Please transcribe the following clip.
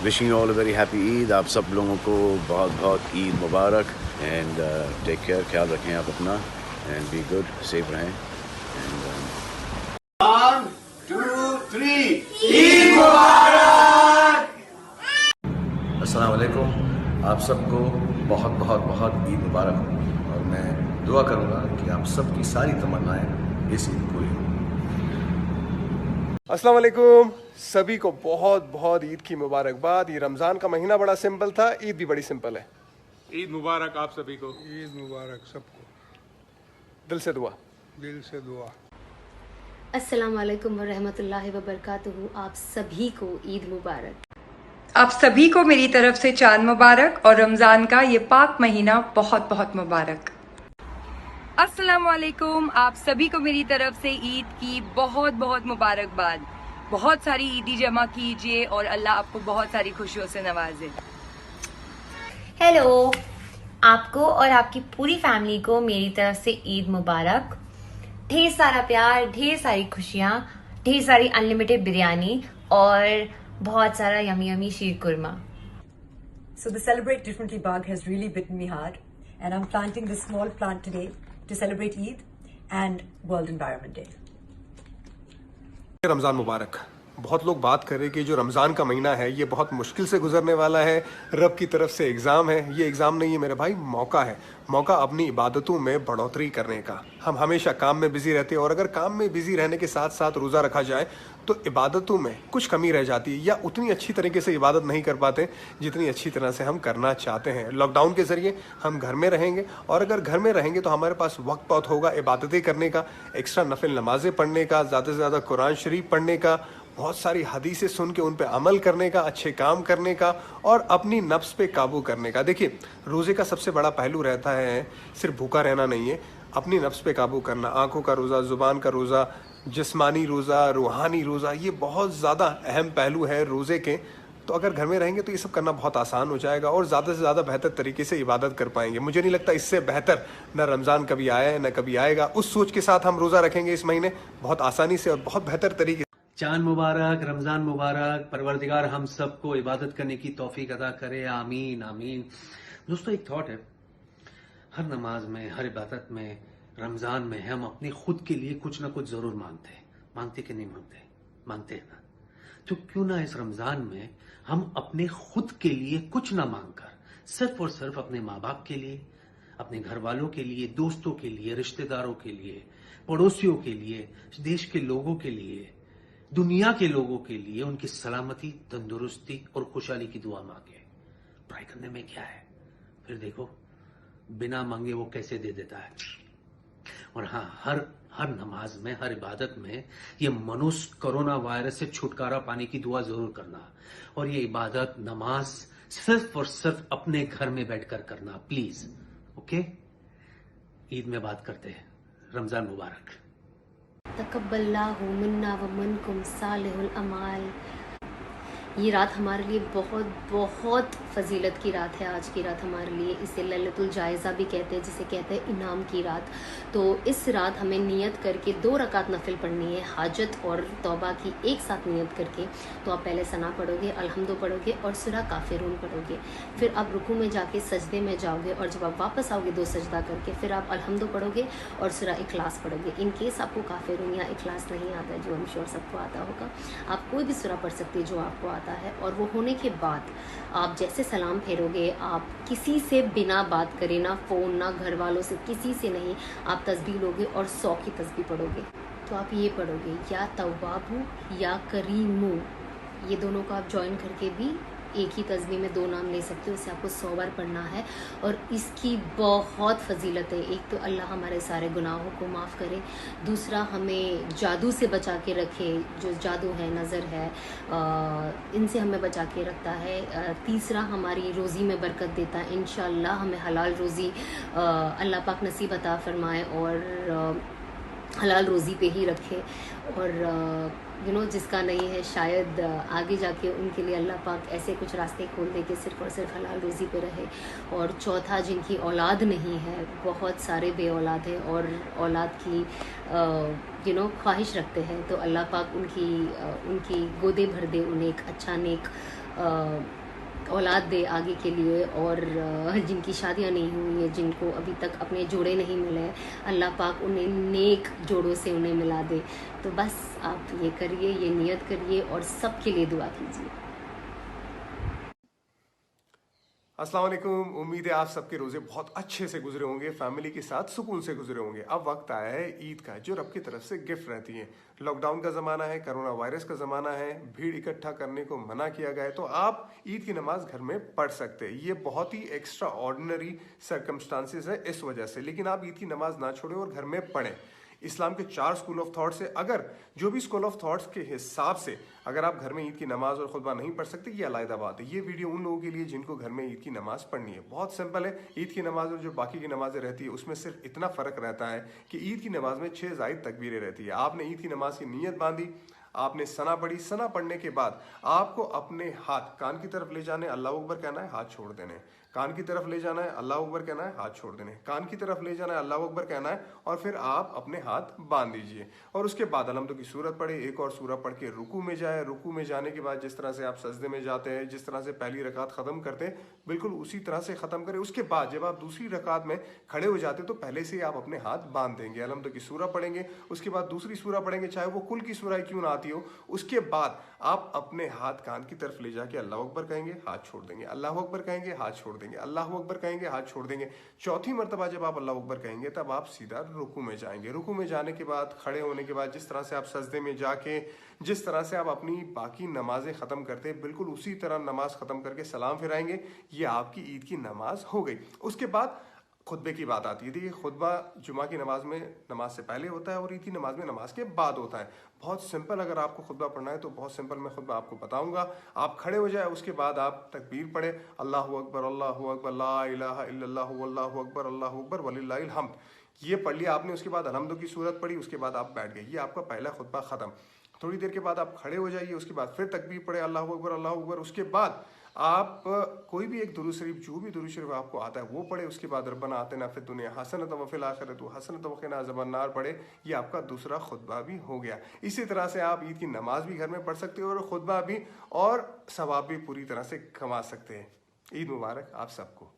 Wishing all a very happy Eid. आप सब लोगों को बहुत बहुत ईद मुबारक। एंड टेक केयर, ख्याल रखें आप अपना, एंड बी गुड, सेफ रहें। एंड 1 2 3 ईद मुबारक। अस्सलाम वालेकुम, आप सबको बहुत बहुत बहुत ईद मुबारक हो, और मैं दुआ करूँगा कि आप सबकी सारी तमन्नाएं इस ईद पूरी हों। अस्सलाम वालेकुम, सभी को बहुत बहुत ईद की मुबारकबाद। ये रमज़ान का महीना बड़ा सिंपल था, ईद भी बड़ी सिंपल है। ईद मुबारक आप सभी को। ईद मुबारक सबको, दिल से दुआ। दिल से दुआ। अस्सलाम वालेकुम वरहमतुल्लाहि वबरकातुहू। आप सभी को ईद मुबारक। आप सभी को मेरी तरफ से चांद मुबारक और रमज़ान का ये पाक महीना बहुत बहुत मुबारक। अस्सलाम वालेकुम, आप सभी को मेरी तरफ से ईद की बहुत बहुत मुबारकबाद। बहुत सारी ईदी जमा कीजिए और अल्लाह आपको बहुत सारी खुशियों से नवाजे। हेलो, आपको और आपकी पूरी फैमिली को मेरी तरफ से ईद मुबारक। ढेर सारा प्यार, ढेर सारी खुशियाँ, ढेर सारी अनलिमिटेड बिरयानी और बहुत सारा yummy yummy sheer kurma. So the Celebrate Differently bug has really bitten me hard, and I'm planting this small plant today to celebrate Eid and World Environment Day. Ramzan मुबारक। बहुत लोग बात कर रहे हैं कि जो रमज़ान का महीना है ये बहुत मुश्किल से गुजरने वाला है, रब की तरफ से एग्ज़ाम है। ये एग्ज़ाम नहीं है मेरे भाई, मौका है। मौका अपनी इबादतों में बढ़ोतरी करने का। हम हमेशा काम में बिजी रहते हैं, और अगर काम में बिजी रहने के साथ साथ रोज़ा रखा जाए तो इबादतों में कुछ कमी रह जाती है, या उतनी अच्छी तरीके से इबादत नहीं कर पाते जितनी अच्छी तरह से हम करना चाहते हैं। लॉकडाउन के ज़रिए हम घर में रहेंगे, और अगर घर में रहेंगे तो हमारे पास वक्त बहुत होगा इबादतें करने का, एक्स्ट्रा नफिल नमाज़ें पढ़ने का, ज़्यादा से ज़्यादा कुरान शरीफ पढ़ने का, बहुत सारी हदीसें सुन के उन पे अमल करने का, अच्छे काम करने का, और अपनी नफ्स पे काबू करने का। देखिए, रोज़े का सबसे बड़ा पहलू रहता है सिर्फ भूखा रहना नहीं है, अपनी नफ्स पे काबू करना। आंखों का रोज़ा, ज़ुबान का रोज़ा, जिस्मानी रोज़ा, रूहानी रोज़ा, ये बहुत ज़्यादा अहम पहलू है रोज़े के। तो अगर घर में रहेंगे तो ये सब करना बहुत आसान हो जाएगा, और ज़्यादा से ज़्यादा बेहतर तरीके से इबादत कर पाएंगे। मुझे नहीं लगता इससे बेहतर न रमज़ान कभी आया है न कभी आएगा। उस सोच के साथ हम रोज़ा रखेंगे इस महीने, बहुत आसानी से और बहुत बेहतर तरीके। चांद मुबारक, रमज़ान मुबारक। परवरदिगार हम सबको इबादत करने की तौफीक अदा करे, आमीन आमीन। दोस्तों, एक थॉट है, हर नमाज में, हर इबादत में, रमज़ान में हम अपने खुद के लिए कुछ ना कुछ ज़रूर मांगते हैं। मांगते कि नहीं मांगते? मांगते हैं ना। तो क्यों ना इस रमज़ान में हम अपने खुद के लिए कुछ ना मांगकर सिर्फ और सिर्फ अपने माँ बाप के लिए, अपने घर वालों के लिए, दोस्तों के लिए, रिश्तेदारों के लिए, पड़ोसियों के लिए, देश के लोगों के लिए, दुनिया के लोगों के लिए, उनकी सलामती, तंदुरुस्ती और खुशहाली की दुआ मांगे। ट्राई करने में क्या है? फिर देखो, बिना मांगे वो कैसे दे देता है। और हाँ, हर नमाज में, हर इबादत में ये मनुष्य कोरोना वायरस से छुटकारा पाने की दुआ जरूर करना। और ये इबादत, नमाज सिर्फ और सिर्फ अपने घर में बैठकर करना, प्लीज। ओके, ईद में बात करते हैं। रमजान मुबारक। तकब्बल्लाहु मिन्ना व मिनकुम सालिहुल अमाल। ये रात हमारे लिए बहुत बहुत फजीलत की रात है। आज की रात हमारे लिए, इसे लैलतुल जायज़ा भी कहते हैं, जिसे कहते हैं इनाम की रात। तो इस रात हमें नियत करके 2 रकात नफिल पढ़नी है, हाजत और तौबा की एक साथ नियत करके। तो आप पहले सना पढ़ोगे, अलहम्दु पढ़ोगे और सूरा काफिरून पढ़ोगे। फिर आप रुकू में जाके सजदे में जाओगे, और जब आप वापस आओगे 2 सजदा करके, फिर आप अलहम्दु पढ़ोगे और सूरा इखलास पढ़ोगे। इन केस आपको काफिरून या इखलास नहीं आता है, जो हम श्योर सबको आता होगा, आप कोई भी सूरा पढ़ सकते हैं जो आपको आता है। और वो होने के बाद आप जैसे सलाम फेरोगे, आप किसी से बिना बात करे, ना फ़ोन ना घर वालों से, किसी से नहीं, आप तस्बीह लोगे और 100 की तस्बीह पढ़ोगे। तो आप ये पढ़ोगे, या तव्वाबू या करीमू, ये दोनों को आप ज्वाइन करके भी एक ही तस्बीह में 2 नाम ले सकते हो। इसे आपको 100 बार पढ़ना है, और इसकी बहुत फजीलत है। एक तो अल्लाह हमारे सारे गुनाहों को माफ़ करे, दूसरा हमें जादू से बचा के रखे, जो जादू है, नज़र है, इनसे हमें बचा के रखता है। तीसरा हमारी रोज़ी में बरकत देता है। इंशाअल्लाह हमें हलाल रोज़ी अल्लाह पाक नसीब अता फरमाए, और हलाल रोज़ी पे ही रखे। और जिसका नहीं है, शायद आगे जाके उनके लिए अल्लाह पाक ऐसे कुछ रास्ते खोल दे कि सिर्फ और सिर्फ हलाल रोज़ी पे रहे। और चौथा, जिनकी औलाद नहीं है, बहुत सारे बे औलाद हैं और औलाद की ख्वाहिश रखते हैं, तो अल्लाह पाक उनकी गोदे भर दे, उन्हें एक अच्छा नेक औलाद दे आगे के लिए, और जिनकी शादियां नहीं हुई हैं, जिनको अभी तक अपने जोड़े नहीं मिले, अल्लाह पाक उन्हें नेक जोड़ों से उन्हें मिला दे। तो बस आप ये करिए, ये नियत करिए और सबके लिए दुआ कीजिए। अस्सलाम वालेकुम। उम्मीद है आप सबके रोजे बहुत अच्छे से गुजरे होंगे, फैमिली के साथ सुकून से गुजरे होंगे। अब वक्त आया है ईद का, जो रब की तरफ से गिफ्ट रहती है। लॉकडाउन का जमाना है, कोरोना वायरस का जमाना है, भीड़ इकट्ठा करने को मना किया गया है, तो आप ईद की नमाज घर में पढ़ सकते हैं। ये बहुत ही एक्स्ट्रा ऑर्डिनरी सर्कमस्टांसिस है इस वजह से, लेकिन आप ईद की नमाज ना छोड़ें और घर में पढ़ें। इस्लाम के 4 स्कूल ऑफ थॉट से अगर जो भी स्कूल ऑफ थॉट्स के हिसाब से अगर आप घर में ईद की नमाज और खुतबा नहीं पढ़ सकते, ये अलग बात है। ये वीडियो उन लोगों के लिए जिनको घर में ईद की नमाज पढ़नी है। बहुत सिंपल है। ईद की नमाज और जो बाकी की नमाजें रहती है उसमें सिर्फ इतना फर्क रहता है कि ईद की नमाज में 6 जायद तकबीरें रहती है। आपने ईद की नमाज की नीयत बांधी, आपने सना पढ़ी, सना पढ़ने के बाद आपको अपने हाथ कान की तरफ ले जाने, अल्लाह अकबर कहना है, हाथ छोड़ देने। कान की तरफ ले जाना है, अल्लाह अकबर कहना है, हाथ छोड़ देने। कान की तरफ ले जाना है, अल्लाह अकबर कहना है, और फिर आप अपने हाथ बांध दीजिए। और उसके बाद अलहम्दुलिल्लाह की सूरत पढ़े, एक और सूरह पढ़ के रुकू में जाए। रुकू में जाने के बाद जिस तरह से आप सजदे में जाते हैं, जिस तरह से पहली रकात खत्म करते हैं, बिल्कुल उसी तरह से खत्म करें। उसके बाद जब आप दूसरी रकात में खड़े हो जाते तो पहले से ही आप अपने हाथ बांध देंगे। अलहम्दुलिल्लाह की सूरह पढ़ेंगे, उसके बाद दूसरी सूरह पढ़ेंगे, चाहे वो कुल की सूरह क्यों ना आती हो। उसके बाद आप अपने हाथ कान की तरफ ले जाके अल्लाह अकबर कहेंगे, हाथ छोड़ देंगे, अल्लाह अकबर कहेंगे, हाथ छोड़ देंगे, अल्लाह अकबर कहेंगे, हाथ छोड़ देंगे। चौथी मर्तबा जब आप अल्लाह अकबर कहेंगे तब आप सीधा रुकू में जाएंगे। रुकू में जाने के बाद, खड़े होने के बाद, जिस तरह से आप सजदे में जाके जिस तरह से आप अपनी बाकी नमाजें खत्म करते हैं, बिल्कुल उसी तरह नमाज खत्म करके सलाम फिराएंगे। ये आपकी ईद की नमाज हो गई। उसके बाद खुतबे की बात आती है। देखिए, खुतबा जुमा की नमाज में नमाज से पहले होता है और ईद की नमाज में नमाज के बाद होता है। बहुत सिंपल, अगर आपको खुतबा पढ़ना है तो बहुत सिंपल मैं खुतबा आपको बताऊंगा। आप खड़े हो जाए, उसके बाद आप तकबीर पढ़े, अल्लाहु अकबर, अल्लाहु अकबर, ला इलाहा इल्लल्लाहु वल्लाहु अकबर, अल्लाहु अकबर वलिल्लाहिल हम्द। ये पढ़ लिया आपने। उसके बाद अलहम्दुलिल्लाह की सूरत पढ़ी, उसके बाद आप बैठ गए। ये आपका पहला खुतबा खत्म। थोड़ी देर के बाद आप खड़े हो जाइए, उसके बाद फिर तकबीर पढ़े, अल्लाहु अकबर, अल्लाहु अकबर। उसके बाद आप कोई भी एक दुरूद शरीफ, जो भी दुरूद शरीफ आपको आता है वो पढ़े। उसके बाद रब्बना आतिना फिद दुनिया हसनतन व फिल आखिरति हसनतन व क़िना अज़ाबन्नार पढ़े। ये आपका दूसरा खुतबा भी हो गया। इसी तरह से आप ईद की नमाज भी घर में पढ़ सकते हो और खुतबा भी, और सवाब भी पूरी तरह से कमा सकते हैं। ईद मुबारक आप सबको।